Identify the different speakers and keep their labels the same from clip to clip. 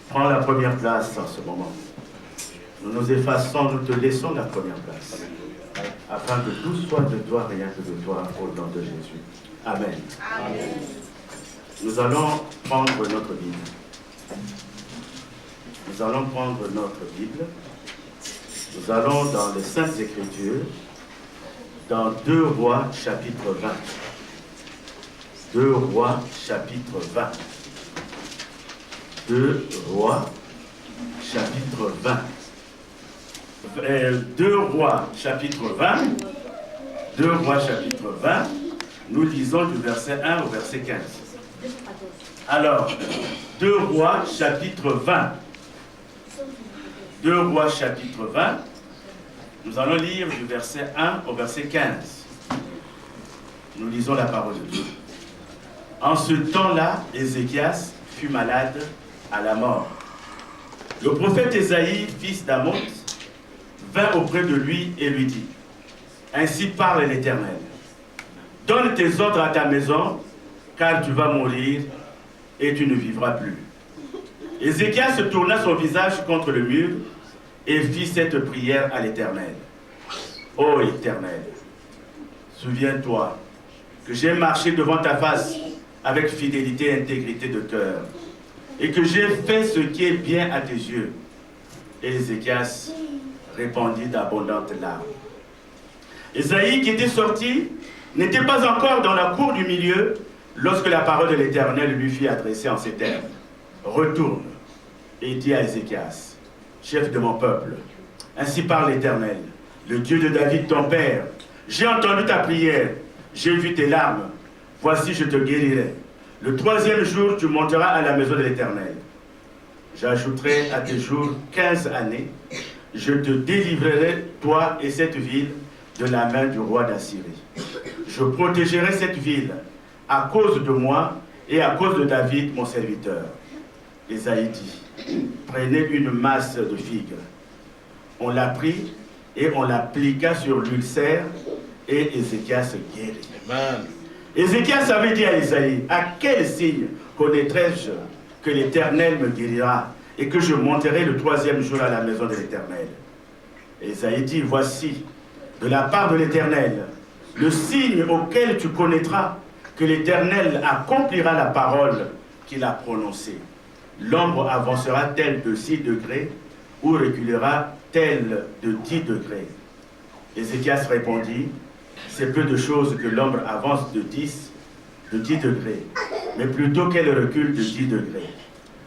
Speaker 1: Prends la première place en ce moment. Nous nous effaçons, nous te laissons la première place. Afin que tout soit de toi, rien que de toi, au nom de Jésus. Amen. Amen. Nous allons prendre notre Bible. Nous allons prendre notre Bible. Nous allons dans les Saintes Écritures, dans 2 Rois, chapitre 20. 2 Rois, chapitre 20. 2 Rois, chapitre 20. 2 Rois, chapitre 20. 2 Rois, chapitre 20. Nous lisons du verset 1 au verset 15. Alors, 2 Rois, chapitre 20. 2 Rois, chapitre 20. Nous allons lire du verset 1 au verset 15. Nous lisons la parole de Dieu. En ce temps-là, Ézéchias fut malade à la mort. Le prophète Ésaïe, fils d'Amos, vint auprès de lui et lui dit: Ainsi parle l'Éternel. Donne tes ordres à ta maison, car tu vas mourir et tu ne vivras plus. Ézéchias se tourna son visage contre le mur et fit cette prière à l'Éternel. Ô Éternel, souviens-toi que j'ai marché devant ta face avec fidélité et intégrité de cœur, et que j'ai fait ce qui est bien à tes yeux. Et Ézéchias répandit d'abondantes larmes. Ésaïe, qui était sorti, n'était pas encore dans la cour du milieu lorsque la parole de l'Éternel lui fut adressée en ces termes. Retourne et dis à Ézéchias, chef de mon peuple, ainsi parle l'Éternel, le Dieu de David ton père. J'ai entendu ta prière, j'ai vu tes larmes. Voici, je te guérirai. Le 3e jour, tu monteras à la maison de l'Éternel. J'ajouterai à tes jours 15 années. Je te délivrerai, toi et cette ville, de la main du roi d'Assyrie. Je protégerai cette ville à cause de moi et à cause de David, mon serviteur. Ésaïe dit, prenez une masse de figues. On la prit et on l'appliqua sur l'ulcère et Ézéchias guérit. Amen. Ézéchias avait dit à Ésaïe, à quel signe connaîtrai-je que l'Éternel me guérira et que je monterai le 3e jour à la maison de l'Éternel? Ésaïe dit, voici, de la part de l'Éternel, le signe auquel tu connaîtras que l'Éternel accomplira la parole qu'il a prononcée. L'ombre avancera telle de 6 degrés ou reculera telle de 10 degrés. Ézéchias répondit, c'est peu de choses que l'ombre avance de 10 degrés, mais plutôt qu'elle recule de 10 degrés.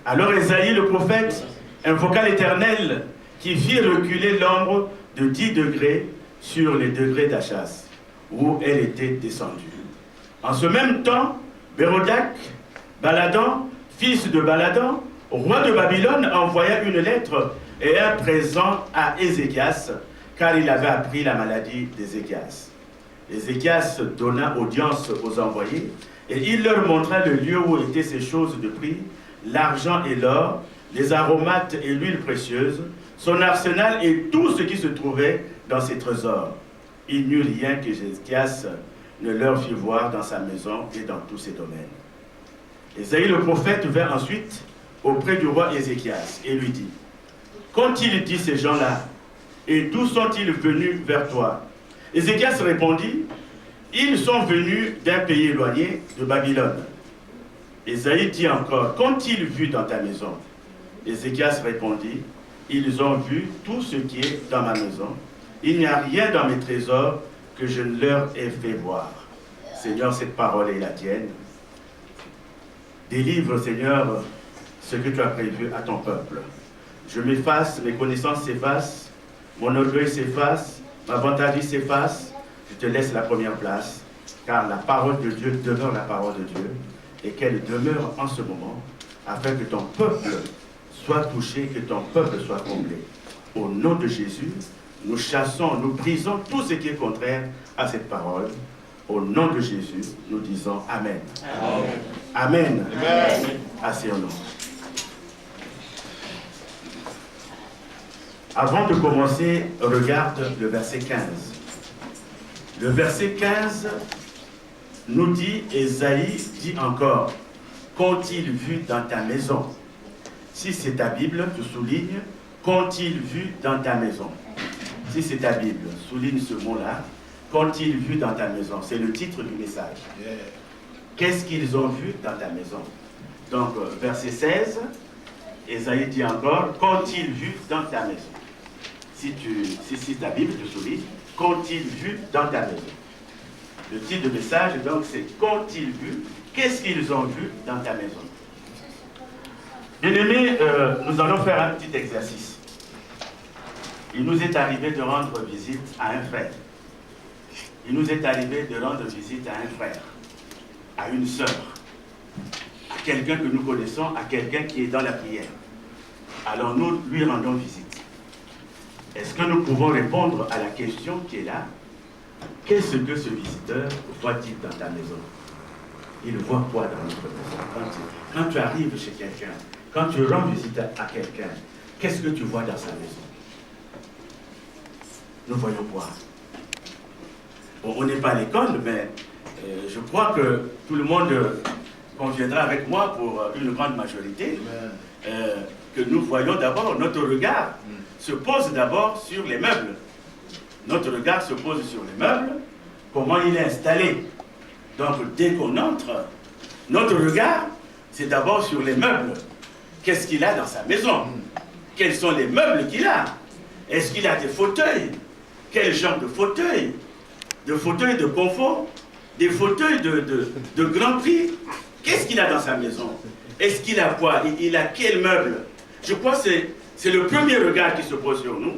Speaker 1: Alors Ésaïe le prophète invoqua l'Éternel qui fit reculer l'ombre de 10 degrés sur les degrés d'Achas, où elle était descendue. En ce même temps, Bérodak, Baladan, fils de Baladan, roi de Babylone, envoya une lettre et un présent à Ézéchias, car il avait appris la maladie d'Ézéchias. Ézéchias donna audience aux envoyés, et il leur montra le lieu où étaient ces choses de prix, l'argent et l'or, les aromates et l'huile précieuse, son arsenal et tout ce qui se trouvait dans ses trésors. Il n'y eut rien que Ézéchias ne leur fit voir dans sa maison et dans tous ses domaines. Ésaïe le prophète vint ensuite auprès du roi Ézéchias et lui dit, qu'ont-ils dit ces gens-là et d'où sont-ils venus vers toi? Ézéchias répondit, ils sont venus d'un pays éloigné de Babylone. Ésaïe dit encore, qu'ont-ils vu dans ta maison? Ézéchias répondit, ils ont vu tout ce qui est dans ma maison. Il n'y a rien dans mes trésors que je ne leur ai fait voir. Seigneur, cette parole est la tienne. Délivre, Seigneur, ce que tu as prévu à ton peuple. Je m'efface, mes connaissances s'effacent, mon orgueil s'efface, ma vantardise s'efface. Je te laisse la première place, car la parole de Dieu demeure la parole de Dieu, et qu'elle demeure en ce moment, afin que ton peuple soit touché, que ton peuple soit comblé. Au nom de Jésus, nous chassons, nous brisons tout ce qui est contraire à cette parole. Au nom de Jésus, nous disons Amen. Amen. Amen. Amen. Asseyons-nous. Avant de commencer, regarde le verset 15. Le verset 15 nous dit, Ésaïe dit encore, qu'ont-ils vu dans ta maison? Si c'est ta Bible, tu soulignes, qu'ont-ils vu dans ta maison? Si c'est ta Bible, souligne ce mot-là, qu'ont-ils vu dans ta maison? C'est le titre du message. Qu'est-ce qu'ils ont vu dans ta maison? Donc, verset 16, Ésaïe dit encore, qu'ont-ils vu dans ta maison? Si ta Bible, tu soulignes, qu'ont-ils vu dans ta maison? Le titre du message, donc, c'est qu'ont-ils vu? Qu'est-ce qu'ils ont vu dans ta maison? Bien-aimés, nous allons faire un petit exercice. Il nous est arrivé de rendre visite à un frère. Il nous est arrivé de rendre visite à un frère, à une sœur, à quelqu'un que nous connaissons, à quelqu'un qui est dans la prière. Alors nous lui rendons visite. Est-ce que nous pouvons répondre à la question qui est là? Qu'est-ce que ce visiteur voit-il dans ta maison? Il voit quoi dans notre maison? Quand tu arrives chez quelqu'un, quand tu rends visite à quelqu'un, qu'est-ce que tu vois dans sa maison? Nous voyons quoi? Bon, on n'est pas à l'école, mais je crois que tout le monde conviendra avec moi pour une grande majorité que nous voyons d'abord, notre regard se pose d'abord sur les meubles. Notre regard se pose sur les meubles, comment il est installé. Donc dès qu'on entre, notre regard, c'est d'abord sur les meubles. Qu'est-ce qu'il a dans sa maison? Quels sont les meubles qu'il a? Est-ce qu'il a des fauteuils? Quel genre de fauteuil? De fauteuils de confort? Des fauteuils de grand prix? Qu'est-ce qu'il a dans sa maison? Est-ce qu'il a quoi? Il a quel meuble? Je crois que c'est le premier regard qui se pose sur nous.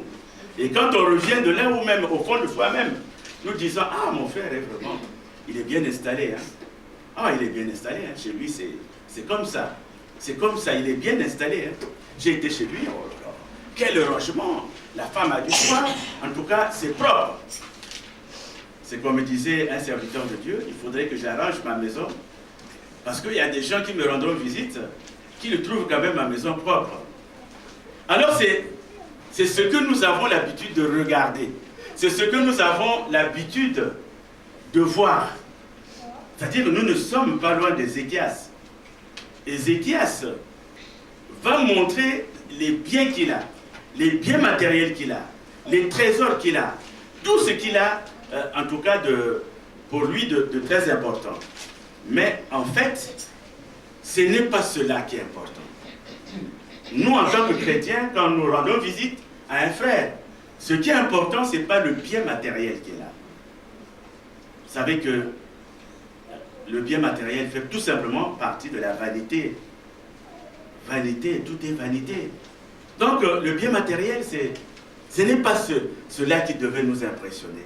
Speaker 1: Et quand on revient de là ou même au fond de soi-même, nous disons, ah, mon frère est vraiment, il est bien installé. Hein? Ah, il est bien installé. Hein? Chez lui, c'est comme ça. C'est comme ça, il est bien installé. Hein? J'ai été chez lui, oh là là, quel rangement. La femme a du soin. En tout cas, c'est propre. c'est comme disait un serviteur de Dieu, il faudrait que j'arrange ma maison, parce qu'il y a des gens qui me rendront visite, qui le trouvent quand même ma maison propre. Alors c'est ce que nous avons l'habitude de regarder. C'est ce que nous avons l'habitude de voir. C'est-à-dire que nous ne sommes pas loin d'Ézéchias. Ézéchias va montrer les biens qu'il a, les biens matériels qu'il a, les trésors qu'il a, tout ce qu'il a, en tout cas pour lui de très important. Mais en fait, ce n'est pas cela qui est important. Nous, en tant que chrétiens, quand nous rendons visite à un frère, ce qui est important, ce n'est pas le bien matériel qu'il a. Vous savez que le bien matériel fait tout simplement partie de la vanité. Vanité, tout est vanité. Donc, le bien matériel, ce n'est pas cela qui devait nous impressionner.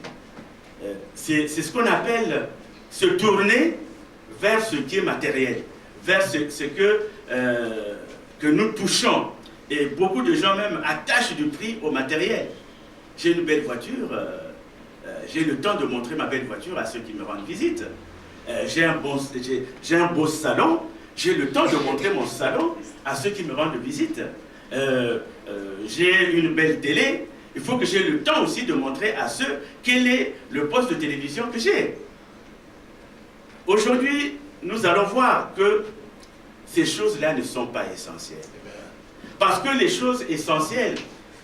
Speaker 1: C'est ce qu'on appelle se tourner vers ce qui est matériel, vers ce que nous touchons. Et beaucoup de gens même attachent du prix au matériel. J'ai une belle voiture, j'ai le temps de montrer ma belle voiture à ceux qui me rendent visite. J'ai un beau salon, j'ai le temps de montrer mon salon à ceux qui me rendent visite. J'ai une belle télé, il faut que j'ai le temps aussi de montrer à ceux quel est le poste de télévision que j'ai. Aujourd'hui, nous allons voir que ces choses-là ne sont pas essentielles. Parce que les choses essentielles,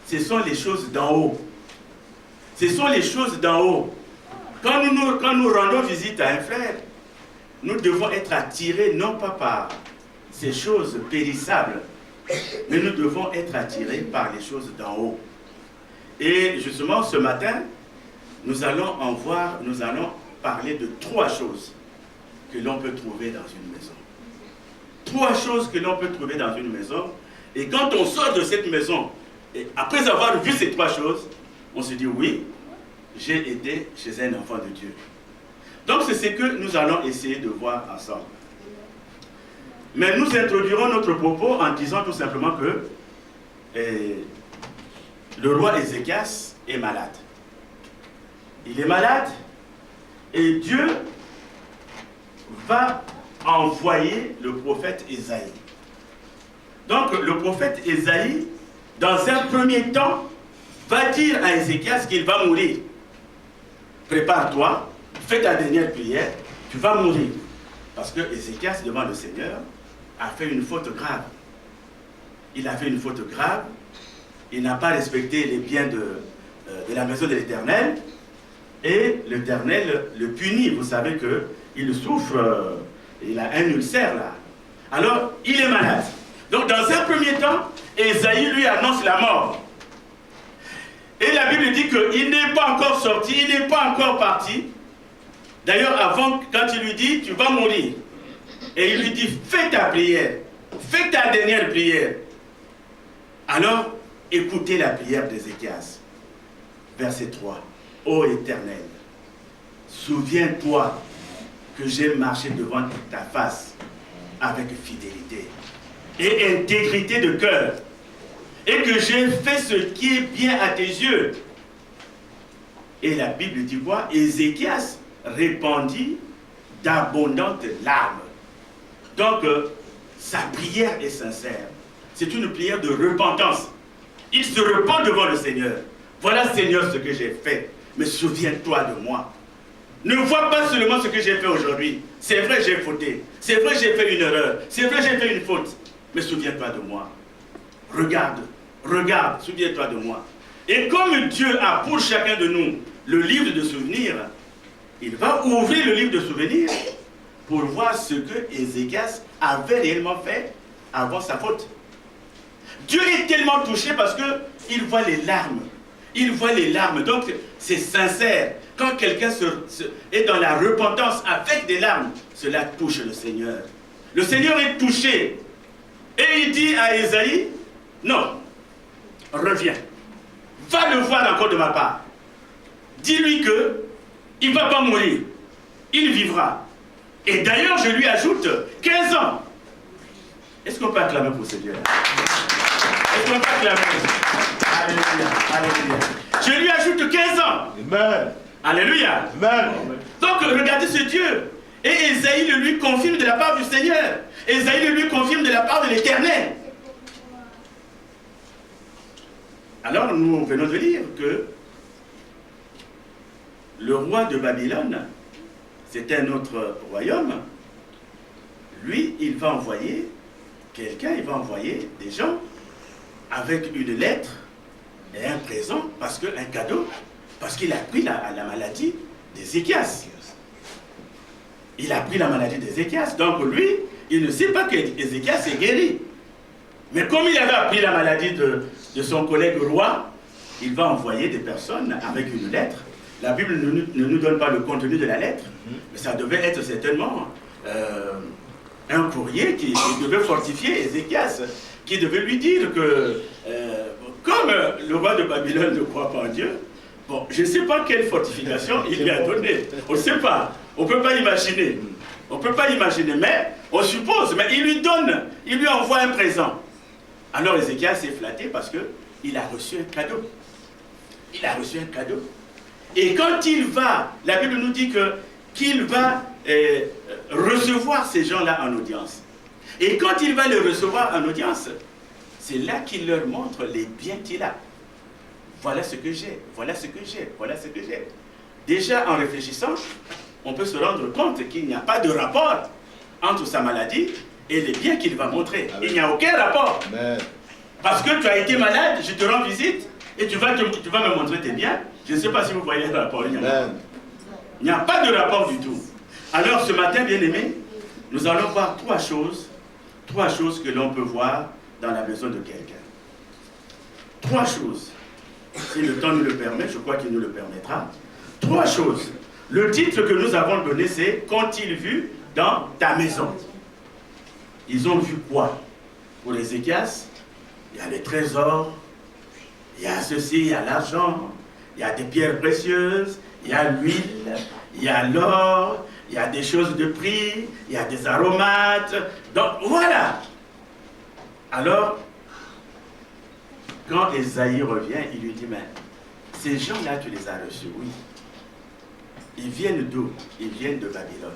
Speaker 1: ce sont les choses d'en haut. Ce sont les choses d'en haut. Quand nous rendons visite à un frère, nous devons être attirés non pas par ces choses périssables, mais nous devons être attirés par les choses d'en haut. Et justement, ce matin, nous allons parler de 3 choses que l'on peut trouver dans une maison. 3 choses que l'on peut trouver dans une maison. Et quand on sort de cette maison, et après avoir vu ces 3 choses, on se dit oui, j'ai été chez un enfant de Dieu. Donc c'est ce que nous allons essayer de voir ensemble. Mais nous introduirons notre propos en disant tout simplement que le roi Ézéchias est malade. Il est malade et Dieu va envoyer le prophète Ésaïe. Donc le prophète Ésaïe, dans un premier temps, va dire à Ézéchias qu'il va mourir. Prépare-toi, fais ta dernière prière, tu vas mourir. Parce que Ézéchias, devant le Seigneur, a fait une faute grave. Il a fait une faute grave, il n'a pas respecté les biens de la maison de l'Éternel, et l'Éternel le punit. Vous savez qu'il souffre, il a un ulcère là. Alors, il est malade. Donc, dans un premier temps, Ésaïe lui annonce la mort. Et la Bible dit qu'il n'est pas encore sorti, il n'est pas encore parti. D'ailleurs, avant, quand il lui dit, tu vas mourir, et il lui dit, fais ta prière, fais ta dernière prière. Alors, écoutez la prière d'Ézéchias. Verset 3. Ô Éternel, souviens-toi que j'ai marché devant ta face avec fidélité et intégrité de cœur, et que j'ai fait ce qui est bien à tes yeux. Et la Bible dit quoi? Ézéchias répandit d'abondantes larmes. Donc, sa prière est sincère. C'est une prière de repentance. Il se repent devant le Seigneur. Voilà, Seigneur, ce que j'ai fait. Mais souviens-toi de moi. Ne vois pas seulement ce que j'ai fait aujourd'hui. C'est vrai, j'ai fauté. C'est vrai, j'ai fait une erreur. C'est vrai, j'ai fait une faute. Mais souviens-toi de moi. Regarde, regarde, souviens-toi de moi. Et comme Dieu a pour chacun de nous le livre de souvenirs, il va ouvrir le livre de souvenirs pour voir ce que Ézéchias avait réellement fait avant sa faute. Dieu est tellement touché parce qu'il voit les larmes. Il voit les larmes, donc c'est sincère. Quand quelqu'un est dans la repentance avec des larmes, cela touche le Seigneur. Le Seigneur est touché. Et il dit à Ésaïe, non, reviens. Va le voir encore de ma part. Dis-lui qu'il ne va pas mourir. Il vivra. Et d'ailleurs, je lui ajoute 15 ans. Est-ce qu'on peut acclamer pour ce Dieu-là? Est-ce qu'on peut acclamer? Alléluia, alléluia. Je lui ajoute 15 ans.
Speaker 2: Amen.
Speaker 1: Alléluia.
Speaker 2: Amen.
Speaker 1: Donc regardez ce Dieu. Et Ésaïe le lui confirme de la part du Seigneur. Ésaïe le lui confirme de la part de l'Éternel. Alors nous venons de lire que le roi de Babylone, c'est un autre royaume, lui, il va envoyer quelqu'un, il va envoyer des gens avec une lettre et un présent, un cadeau, parce qu'il a pris la maladie d'Ézéchias. Il a pris la maladie d'Ézéchias. Donc lui, il ne sait pas qu'Ézéchias est guéri. Mais comme il avait appris la maladie de son collègue roi, il va envoyer des personnes avec une lettre. La Bible ne nous donne pas le contenu de la lettre, mais ça devait être certainement un courrier qui devait fortifier Ézéchias, qui devait lui dire que, comme le roi de Babylone ne croit pas en Dieu, bon, je ne sais pas quelle fortification il lui a donnée. On ne sait pas. On ne peut pas imaginer. On ne peut pas imaginer, mais on suppose. Mais il lui donne, il lui envoie un présent. Alors Ézéchias s'est flatté parce qu'il a reçu un cadeau. Il a reçu un cadeau. Et quand il va, la Bible nous dit qu'il va recevoir ces gens-là en audience. Et quand il va les recevoir en audience, c'est là qu'il leur montre les biens qu'il a. Voilà ce que j'ai, voilà ce que j'ai, voilà ce que j'ai. Déjà, en réfléchissant, on peut se rendre compte qu'il n'y a pas de rapport entre sa maladie et les biens qu'il va montrer. Amen. Il n'y a aucun rapport. Amen. Parce que tu as été malade, je te rends visite et tu vas me montrer tes biens. Je ne sais pas si vous voyez le rapport. Il n'y a pas de rapport du tout. Alors, ce matin, bien-aimés, nous allons voir trois choses que l'on peut voir dans la maison de quelqu'un. Trois choses. Si le temps nous le permet, je crois qu'il nous le permettra. Trois choses. Le titre que nous avons donné, c'est « Qu'ont-ils vu dans ta maison ?» Ils ont vu quoi? Pour Ézéchias, il y a les trésors, il y a ceci, il y a l'argent, il y a des pierres précieuses, il y a l'huile, il y a l'or, il y a des choses de prix, il y a des aromates. Donc voilà. Alors, quand Ésaïe revient, il lui dit, mais ces gens-là, tu les as reçus, oui. Ils viennent d'où? Ils viennent de Babylone.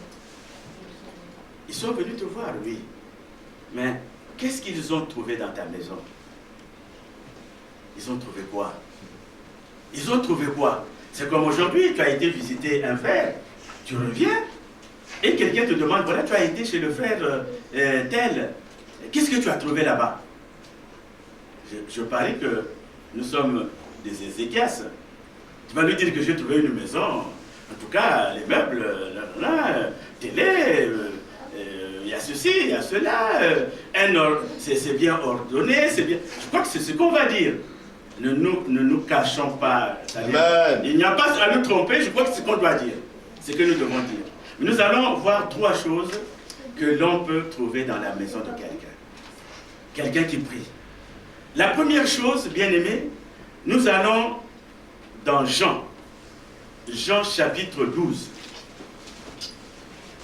Speaker 1: Ils sont venus te voir, oui. Mais qu'est-ce qu'ils ont trouvé dans ta maison? Ils ont trouvé quoi? Ils ont trouvé quoi? C'est comme aujourd'hui, tu as été visiter un frère, tu reviens, et quelqu'un te demande, voilà, tu as été chez le frère tel, qu'est-ce que tu as trouvé là-bas? Je parie que nous sommes des Ézéchias. Tu vas lui dire que j'ai trouvé une maison, en tout cas, les meubles, télé, il y a ceci, il y a cela, c'est bien ordonné, c'est bien. Je crois que c'est ce qu'on va dire. Ne nous cachons pas. Il n'y a pas à nous tromper, je crois que c'est ce qu'on doit dire. C'est ce que nous devons dire. Mais nous allons voir trois choses que l'on peut trouver dans la maison de quelqu'un. Quelqu'un qui prie. La première chose, bien aimé, nous allons dans Jean. Jean chapitre 12.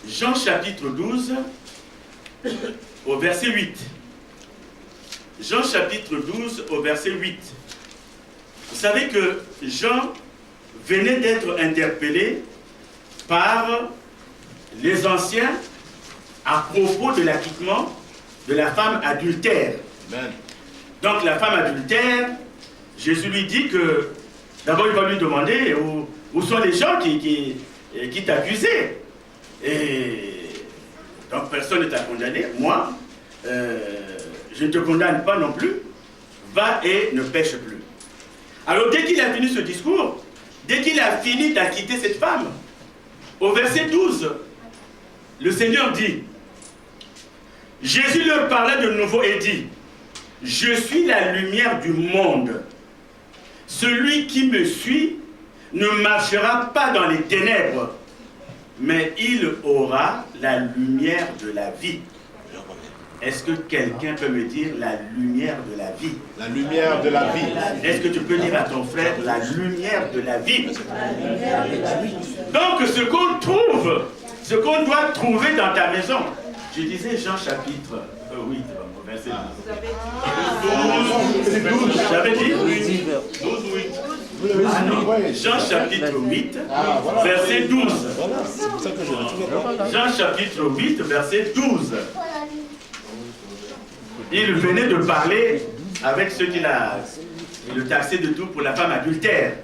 Speaker 1: Jean chapitre 12, au verset 8. Jean chapitre 12, au verset 8. Vous savez que Jean venait d'être interpellé par les anciens à propos de l'acquittement de la femme adultère. Amen. Donc la femme adultère, Jésus lui dit que, d'abord il va lui demander où sont les gens qui t'accusaient. Et donc personne ne t'a condamné. Moi, je ne te condamne pas non plus. Va et ne pêche plus. Alors dès qu'il a fini ce discours, dès qu'il a fini d'acquitter cette femme, au verset 12, le Seigneur dit, Jésus leur parla de nouveau et dit, je suis la lumière du monde. Celui qui me suit ne marchera pas dans les ténèbres, mais il aura la lumière de la vie. Est-ce que quelqu'un peut me dire la lumière de la vie?
Speaker 2: La lumière de la vie.
Speaker 1: Est-ce que tu peux dire à ton frère la lumière de la vie? Donc ce qu'on trouve, ce qu'on doit trouver dans ta maison. Je disais Jean chapitre, oui, verset 12. J'avais dit 12, oui. Jean chapitre 8, verset 12. Jean chapitre 8, verset 12. Il venait de parler avec ceux qui le taxaient de tout pour la femme adultère.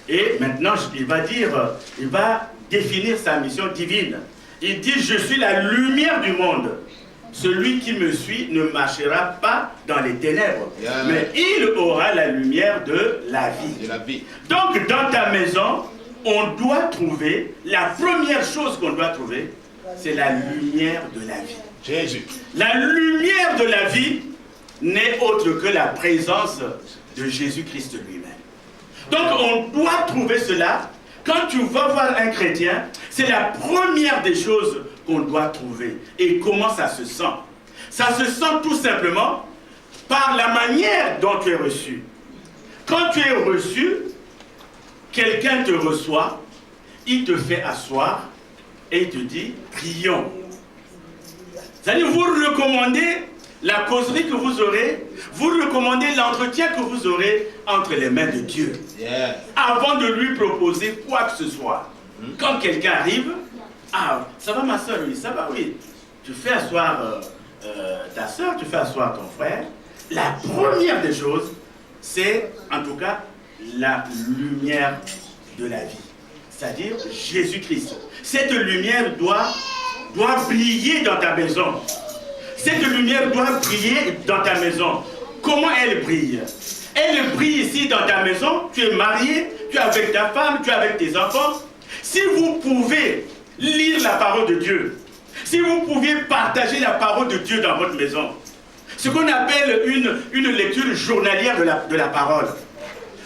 Speaker 1: Et maintenant, il va définir sa mission divine. Il dit, je suis la lumière du monde. Celui qui me suit ne marchera pas dans les ténèbres, mais il aura la lumière de la vie. Donc, dans ta maison, on doit trouver, la première chose qu'on doit trouver, c'est la lumière de la vie.
Speaker 2: Jésus.
Speaker 1: La lumière de la vie n'est autre que la présence de Jésus-Christ lui-même. Donc, on doit trouver cela. Quand tu vas voir un chrétien, c'est la première des choses qu'on doit trouver. Et comment ça se sent? Ça se sent tout simplement par la manière dont tu es reçu. Quand tu es reçu, quelqu'un te reçoit, il te fait asseoir et il te dit, prions. C'est-à-dire, vous recommandez la causerie que vous aurez, vous recommandez l'entretien que vous aurez entre les mains de Dieu. Avant de lui proposer quoi que ce soit. Quand quelqu'un arrive, ah, ça va ma soeur, oui, ça va, oui. Tu fais asseoir ta soeur, tu fais asseoir ton frère. La première des choses, c'est en tout cas la lumière de la vie. C'est-à-dire Jésus-Christ. Cette lumière doit briller dans ta maison. Cette lumière doit briller dans ta maison. Comment elle brille? Elle brille ici dans ta maison. Tu es marié, tu es avec ta femme, tu es avec tes enfants. Si vous pouvez lire la parole de Dieu, si vous pouviez partager la parole de Dieu dans votre maison, ce qu'on appelle une lecture journalière de la parole.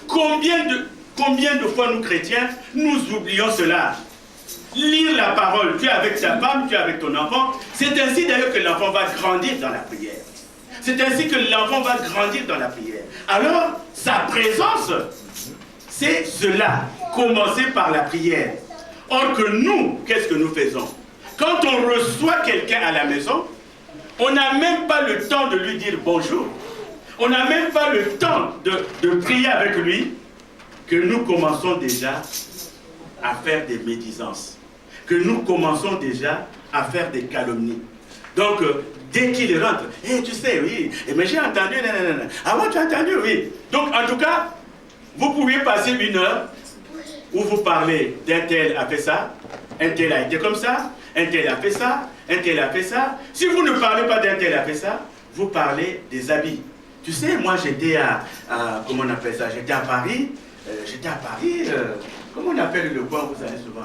Speaker 1: Combien de fois nous chrétiens, nous oublions cela? Lire la parole, tu es avec ta femme, tu es avec ton enfant. C'est ainsi d'ailleurs que l'enfant va grandir dans la prière. C'est ainsi que l'enfant va grandir dans la prière. Alors, sa présence, c'est cela. Commencer par la prière. Or que nous, qu'est-ce que nous faisons? Quand on reçoit quelqu'un à la maison, on n'a même pas le temps de lui dire bonjour. On n'a même pas le temps de prier avec lui, que nous commençons déjà à faire des médisances. Que nous commençons déjà à faire des calomnies. Donc, dès qu'il rentre, tu sais, oui, mais j'ai entendu, nanana. Ah bon, tu as entendu, oui. Donc, en tout cas, vous pouvez passer une heure où vous parlez d'un tel a fait ça, un tel a été comme ça, un tel a fait ça, un tel a fait ça. Si vous ne parlez pas d'un tel a fait ça, vous parlez des habits. Tu sais, moi j'étais comment on appelle ça? J'étais à Paris, comment on appelle le coin où vous allez souvent?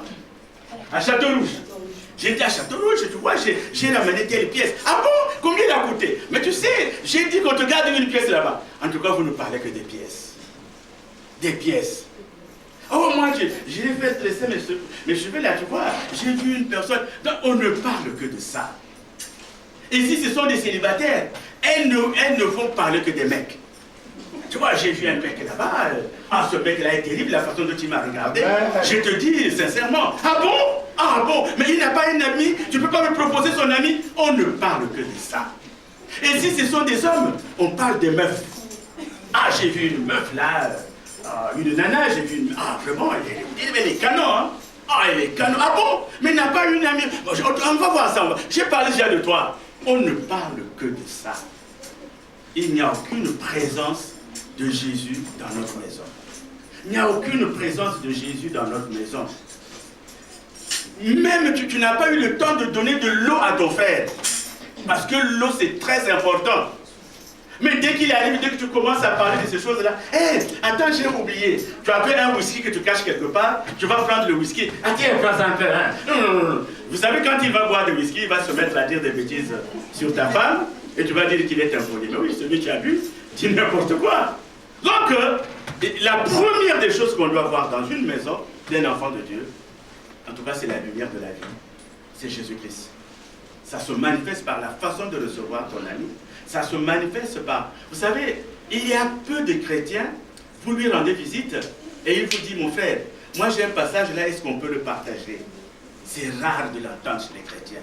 Speaker 1: À Château-Rouge. J'étais à Château-Rouge, tu vois, j'ai ramené telle pièce. Ah bon? Combien il a coûté? Mais tu sais, j'ai dit qu'on te garde une pièce là-bas. En tout cas, vous ne parlez que des pièces. Des pièces. Oh, moi, j'ai fait stresser mes cheveux là, tu vois. J'ai vu une personne. Donc, on ne parle que de ça. Et si ce sont des célibataires, elles ne vont parler que des mecs. Tu vois, j'ai vu un mec là-bas. Ah, ce mec-là est terrible, la façon dont il m'a regardé. Je te dis sincèrement. Ah bon? Ah bon? Mais il n'a pas un ami? Tu ne peux pas me proposer son ami? On ne parle que de ça. Et si ce sont des hommes, on parle des meufs. Ah, j'ai vu une meuf là. Une nana, j'ai vu une... Ah, vraiment, elle est canon, hein? Ah, elle est canon. Ah bon? Mais il n'a pas une amie. On va voir ça. J'ai parlé déjà de toi. On ne parle que de ça. Il n'y a aucune présence de Jésus dans notre maison. Il n'y a aucune présence de Jésus dans notre maison. Même tu n'as pas eu le temps de donner de l'eau à ton frère. Parce que l'eau, c'est très important. Mais dès qu'il arrive, dès que tu commences à parler de ces choses-là, attends, j'ai oublié. Tu as fait un whisky que tu caches quelque part, tu vas prendre le whisky. Ah tiens, prends ça un peu. Hein. Non. Vous savez, quand il va boire du whisky, il va se mettre à dire des bêtises sur ta femme, et tu vas dire qu'il est impoli. Mais oui, celui qui a bu, dit n'importe quoi. Donc, la première des choses qu'on doit voir dans une maison d'un enfant de Dieu, en tout cas, c'est la lumière de la vie. C'est Jésus-Christ. Ça se manifeste par la façon de recevoir ton ami. Ça se manifeste par... Vous savez, il y a peu de chrétiens, vous lui rendez visite et il vous dit, mon frère, moi j'ai un passage là, est-ce qu'on peut le partager? C'est rare de l'entendre chez les chrétiens.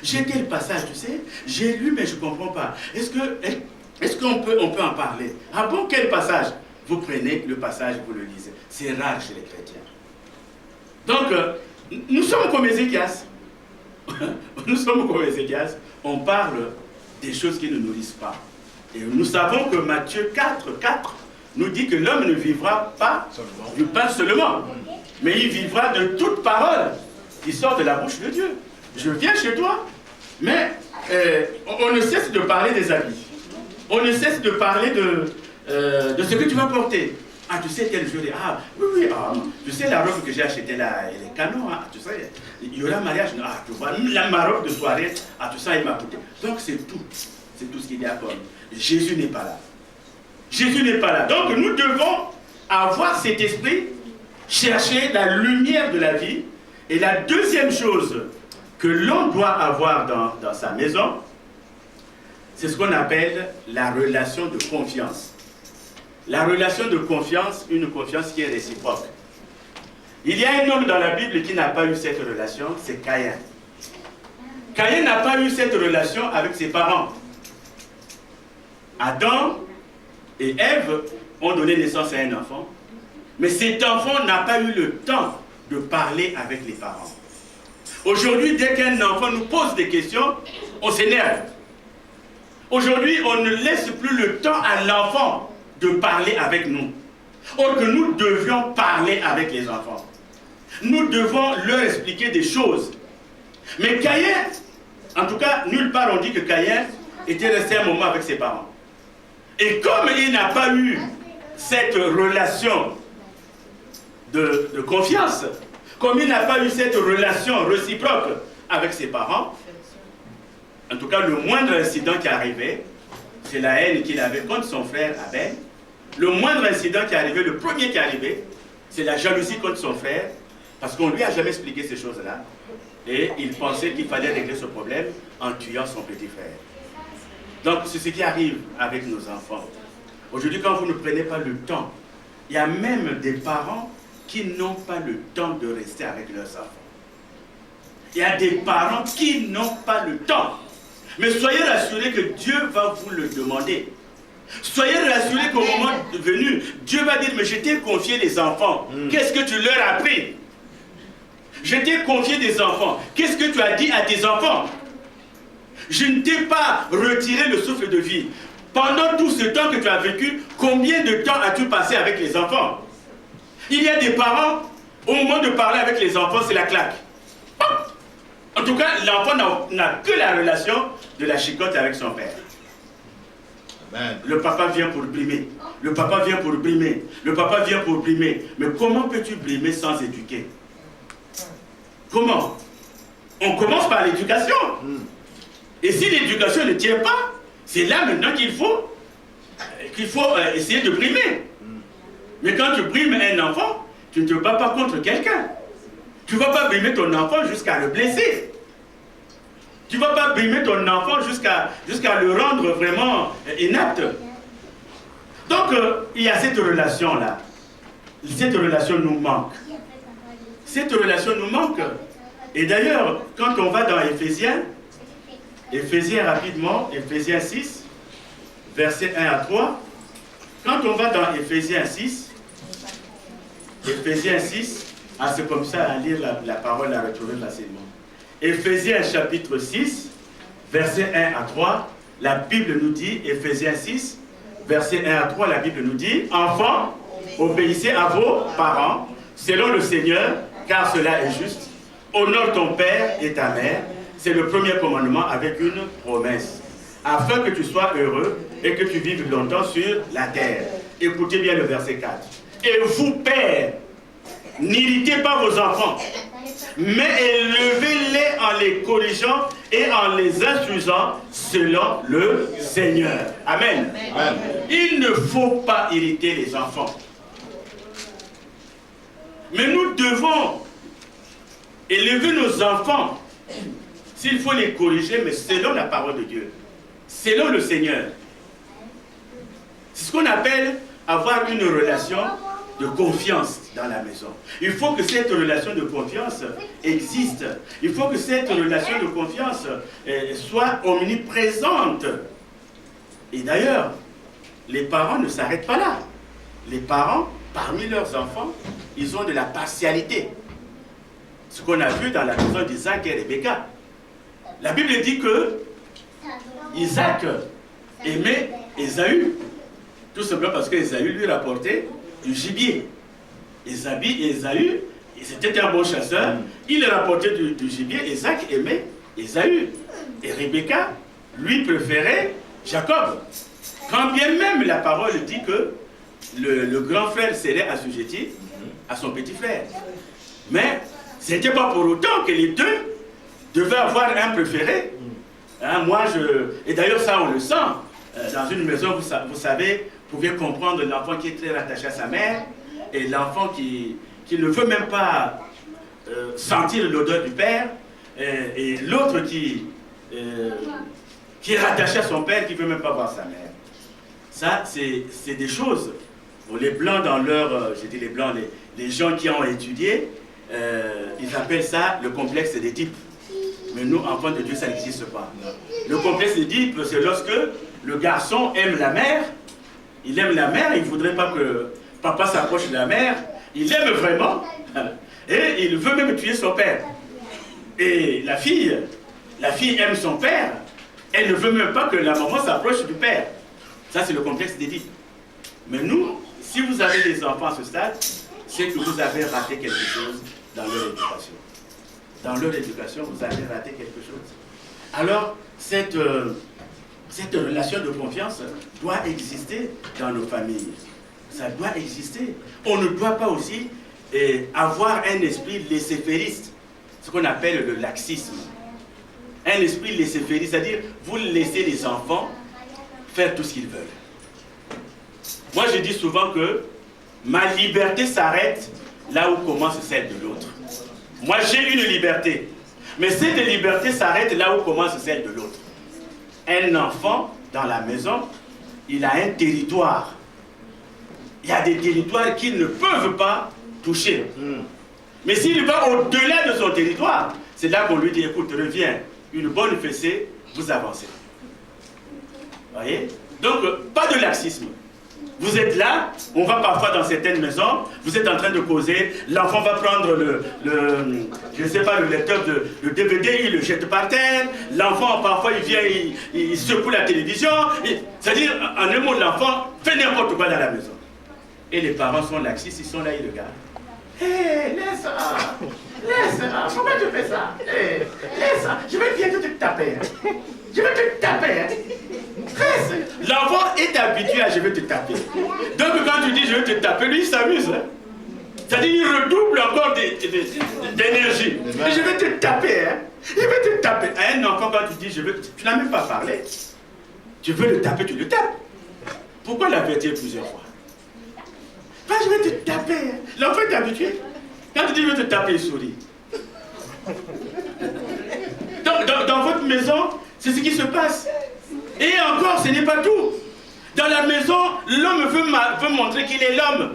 Speaker 1: J'ai tel passage, tu sais, j'ai lu mais je ne comprends pas. Est-ce qu'on peut en parler? Ah bon, quel passage? vous prenez le passage, vous le lisez. C'est rare chez les chrétiens. Donc, nous sommes comme Ézéchias. Nous sommes comme Ézéchias. On parle des choses qui ne nourrissent pas. Et nous savons que Matthieu 4 nous dit que l'homme ne vivra pas du pain seulement, mais il vivra de toute parole qui sort de la bouche de Dieu. Je viens chez toi, mais on ne cesse de parler des habits. On ne cesse de parler de ce que tu vas porter. Ah, tu sais quel jour? Ah, oui, tu sais la robe que j'ai achetée là, elle est canon, hein, tu sais, il y aura mariage. Ah, tu vois, ma robe de soirée, ah, tout ça, il m'a coûté. Donc c'est tout ce qu'il y a comme. Jésus n'est pas là. Jésus n'est pas là. Donc nous devons avoir cet esprit, chercher la lumière de la vie. Et la deuxième chose que l'on doit avoir dans sa maison, c'est ce qu'on appelle la relation de confiance. La relation de confiance, une confiance qui est réciproque. Il y a un homme dans la Bible qui n'a pas eu cette relation, c'est Caïn. Caïn n'a pas eu cette relation avec ses parents. Adam et Ève ont donné naissance à un enfant, mais cet enfant n'a pas eu le temps de parler avec les parents. Aujourd'hui, dès qu'un enfant nous pose des questions, on s'énerve. Aujourd'hui, on ne laisse plus le temps à l'enfant de parler avec nous. Or que nous devions parler avec les enfants. Nous devons leur expliquer des choses. Mais Caïn, en tout cas, nulle part on dit que Caïn était resté un moment avec ses parents. Et comme il n'a pas eu cette relation de confiance, comme il n'a pas eu cette relation réciproque avec ses parents, en tout cas le moindre incident qui arrivait, c'est la haine qu'il avait contre son frère Abel. Le moindre incident qui est arrivé, le premier qui est arrivé, c'est la jalousie contre son frère, parce qu'on ne lui a jamais expliqué ces choses-là. Et il pensait qu'il fallait régler ce problème en tuant son petit frère. Donc c'est ce qui arrive avec nos enfants. Aujourd'hui, quand vous ne prenez pas le temps, il y a même des parents qui n'ont pas le temps de rester avec leurs enfants. Il y a des parents qui n'ont pas le temps. Mais soyez rassurés que Dieu va vous le demander. Soyez rassurés qu'au moment venu, Dieu va dire, mais je t'ai confié des enfants. Qu'est-ce que tu leur as appris? Je t'ai confié des enfants. Qu'est-ce que tu as dit à tes enfants? Je ne t'ai pas retiré le souffle de vie. Pendant tout ce temps que tu as vécu, combien de temps as-tu passé avec les enfants? Il y a des parents, au moment de parler avec les enfants, c'est la claque. En tout cas, l'enfant n'a que la relation de la chicotte avec son père. Amen. Le papa vient pour brimer. Le papa vient pour brimer. Le papa vient pour brimer. Mais comment peux-tu brimer sans éduquer? Comment? On commence par l'éducation. Et si l'éducation ne tient pas, c'est là maintenant qu'il faut essayer de brimer. Mais quand tu brimes un enfant, tu ne te bats pas contre quelqu'un. Tu ne vas pas brimer ton enfant jusqu'à le blesser. Tu ne vas pas brimer ton enfant jusqu'à le rendre vraiment inapte. Donc, il y a cette relation-là. Cette relation nous manque. Cette relation nous manque. Et d'ailleurs, quand on va dans Éphésiens rapidement, Éphésiens 6, versets 1 à 3, quand on va dans Éphésiens 6, ah, c'est comme ça, à lire la parole, à retrouver facilement. Éphésiens chapitre 6, versets 1 à 3, la Bible nous dit, Éphésiens 6, versets 1 à 3, la Bible nous dit, « Enfants, obéissez à vos parents, selon le Seigneur, car cela est juste. Honore ton père et ta mère. » C'est le premier commandement avec une promesse. Afin que tu sois heureux et que tu vives longtemps sur la terre. Écoutez bien le verset 4. Et vous, pères, n'irritez pas vos enfants, mais élevez-les en les corrigeant et en les instruisant selon le Seigneur. Amen. Amen. Il ne faut pas irriter les enfants. Mais nous devons élever nos enfants, s'il faut les corriger, mais selon la parole de Dieu, selon le Seigneur. C'est ce qu'on appelle avoir une relation de confiance dans la maison. Il faut que cette relation de confiance existe. Il faut que cette relation de confiance soit omniprésente. Et d'ailleurs, les parents ne s'arrêtent pas là. les parents, parmi leurs enfants, ils ont de la partialité. Ce qu'on a vu dans la maison d'Isaac et Rebecca. La Bible dit que Isaac aimait Ésaü, tout simplement parce qu'Ésaü lui rapportait du gibier. Ésaü, c'était un bon chasseur, il rapportait du gibier, Isaac aimait Ésaü. Et Rebecca, lui, préférait Jacob. Quand bien même la parole dit que le grand frère serait assujetti à son petit frère. Mais ce n'était pas pour autant que les deux devaient avoir un préféré. Hein, et d'ailleurs ça on le sent. Dans une maison, vous savez, vous pouvez comprendre l'enfant qui est très attaché à sa mère et l'enfant qui ne veut même pas sentir l'odeur du père et l'autre qui est rattaché à son père qui ne veut même pas voir sa mère. Ça, c'est des choses. Pour les blancs dans leur, j'ai dit les blancs, les gens qui ont étudié, ils appellent ça le complexe d'Édipe. Mais nous, enfants de Dieu, ça n'existe pas. Le complexe d'Édipe, c'est lorsque le garçon aime la mère, il aime la mère, il ne voudrait pas que papa s'approche de la mère, il aime vraiment, et il veut même tuer son père. Et la fille aime son père, elle ne veut même pas que la maman s'approche du père. Ça, c'est le complexe d'Édipe. Mais nous, si vous avez des enfants à ce stade, c'est que vous avez raté quelque chose dans leur éducation. Dans leur éducation, vous avez raté quelque chose. Alors, cette relation de confiance doit exister dans nos familles. Ça doit exister. On ne doit pas aussi avoir un esprit laissez-fairiste, ce qu'on appelle le laxisme. Un esprit laissez-fairiste, c'est-à-dire vous laissez les enfants faire tout ce qu'ils veulent. Moi, je dis souvent que ma liberté s'arrête là où commence celle de l'autre. Moi, j'ai une liberté, mais cette liberté s'arrête là où commence celle de l'autre. Un enfant, dans la maison, il a un territoire. Il y a des territoires qu'ils ne peuvent pas toucher. Mais s'il va au-delà de son territoire, c'est là qu'on lui dit, écoute, reviens, une bonne fessée, vous avancez. Vous voyez? Donc, pas de laxisme. Vous êtes là, on va parfois dans certaines maisons, vous êtes en train de causer, l'enfant va prendre je ne sais pas, le lecteur de DVD, il le jette par terre, l'enfant parfois il vient, il secoue la télévision, c'est-à-dire en un mot l'enfant fait n'importe quoi dans la maison. Et les parents sont laxistes, ils sont là, ils regardent. Hé, laisse ça, pourquoi tu fais ça? Laisse ça, je vais bientôt te taper. Je vais te taper. Hein. L'enfant est habitué à je vais te taper. Donc quand tu dis je vais te taper, lui il s'amuse. Hein. C'est-à-dire il redouble encore d'énergie. Et je vais te taper. Hein. Je vais te taper. À un enfant quand tu dis je vais, tu n'as même pas parlé. Tu veux le taper, tu le tapes. Pourquoi l'avertir plusieurs fois? Quand je vais te taper. Hein. L'enfant est habitué. Quand tu dis je vais te taper, il sourit. Donc dans votre maison, c'est ce qui se passe. Et encore, ce n'est pas tout. Dans la maison, l'homme veut montrer qu'il est l'homme.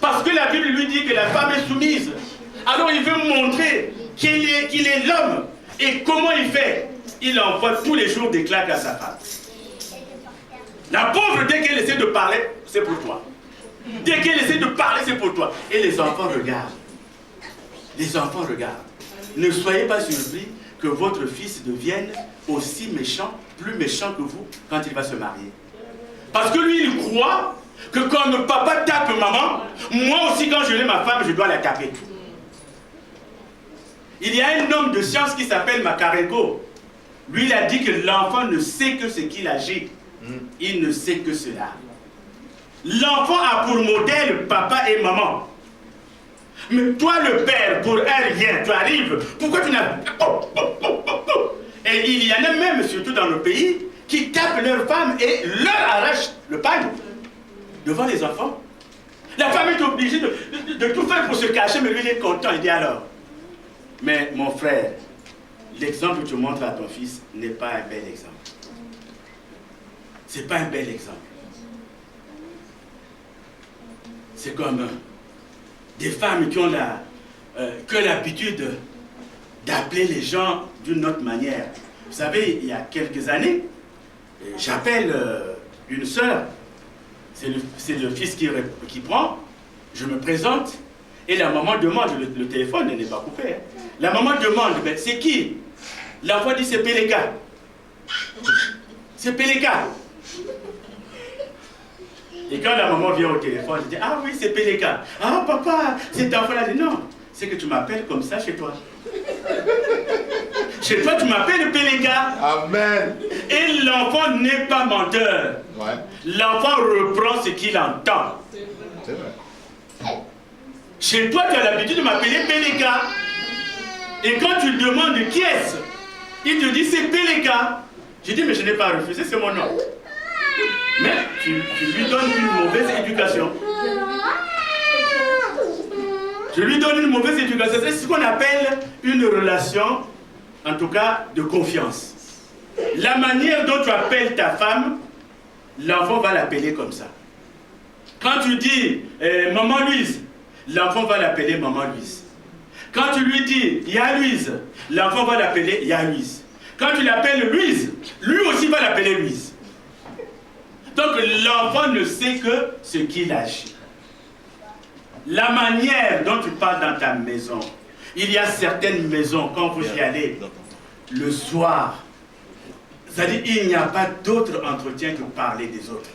Speaker 1: Parce que la Bible lui dit que la femme est soumise. Alors il veut montrer qu'il est l'homme. Et comment il fait? Il envoie tous les jours des claques à sa femme. La pauvre, dès qu'elle essaie de parler, c'est pour toi. Dès qu'elle essaie de parler, c'est pour toi. Et les enfants regardent. Les enfants regardent. Ne soyez pas surpris que votre fils devienne aussi méchant, plus méchant que vous quand il va se marier. Parce que lui, il croit que comme papa tape maman, moi aussi quand je l'ai ma femme, je dois la taper. Il y a un homme de science qui s'appelle Macarenko. Lui, il a dit que l'enfant ne sait que ce qu'il agit. Il ne sait que cela. L'enfant a pour modèle papa et maman. Mais toi, le père, pour un rien, tu arrives. Pourquoi tu n'as... Et il y en a même, surtout dans nos pays, qui tapent leurs femmes et leur arrachent le pagne devant les enfants. La femme est obligée de tout faire pour se cacher, mais lui, il est content. Il dit alors, mais mon frère, l'exemple que tu montres à ton fils n'est pas un bel exemple. C'est pas un bel exemple. C'est comme des femmes qui ont que l'habitude d'appeler les gens d'une autre manière. Vous savez, il y a quelques années, j'appelle une sœur c'est le fils qui prend, je me présente, et la maman demande, le téléphone n'est pas coupé, hein. La maman demande, ben, c'est qui? L'enfant dit, c'est Péléka. C'est Péléka. Et quand la maman vient au téléphone, elle dit, ah oui, c'est Péléka. Ah papa, cet enfant-là dit, non, c'est que tu m'appelles comme ça chez toi. Chez toi, tu m'appelles Péléka.
Speaker 2: Amen.
Speaker 1: Et l'enfant n'est pas menteur.
Speaker 2: Ouais.
Speaker 1: L'enfant reprend ce qu'il entend.
Speaker 2: C'est vrai.
Speaker 1: Chez toi, tu as l'habitude de m'appeler Péléka. Et quand tu demandes qui est-ce, il te dit c'est Péléka. Je dis, mais je n'ai pas refusé, c'est mon nom. Mais tu lui donnes une mauvaise éducation. Je lui donne une mauvaise éducation. C'est ce qu'on appelle une relation, en tout cas, de confiance. La manière dont tu appelles ta femme, l'enfant va l'appeler comme ça. Quand tu dis Maman Louise, l'enfant va l'appeler Maman Louise. Quand tu lui dis Ya Louise, l'enfant va l'appeler Ya Louise. Quand tu l'appelles Louise, lui aussi va l'appeler Louise. Donc l'enfant ne sait que ce qu'il agit. La manière dont tu parles dans ta maison, il y a certaines maisons, quand vous y allez, le soir, c'est-à-dire il n'y a pas d'autre entretien que parler des autres.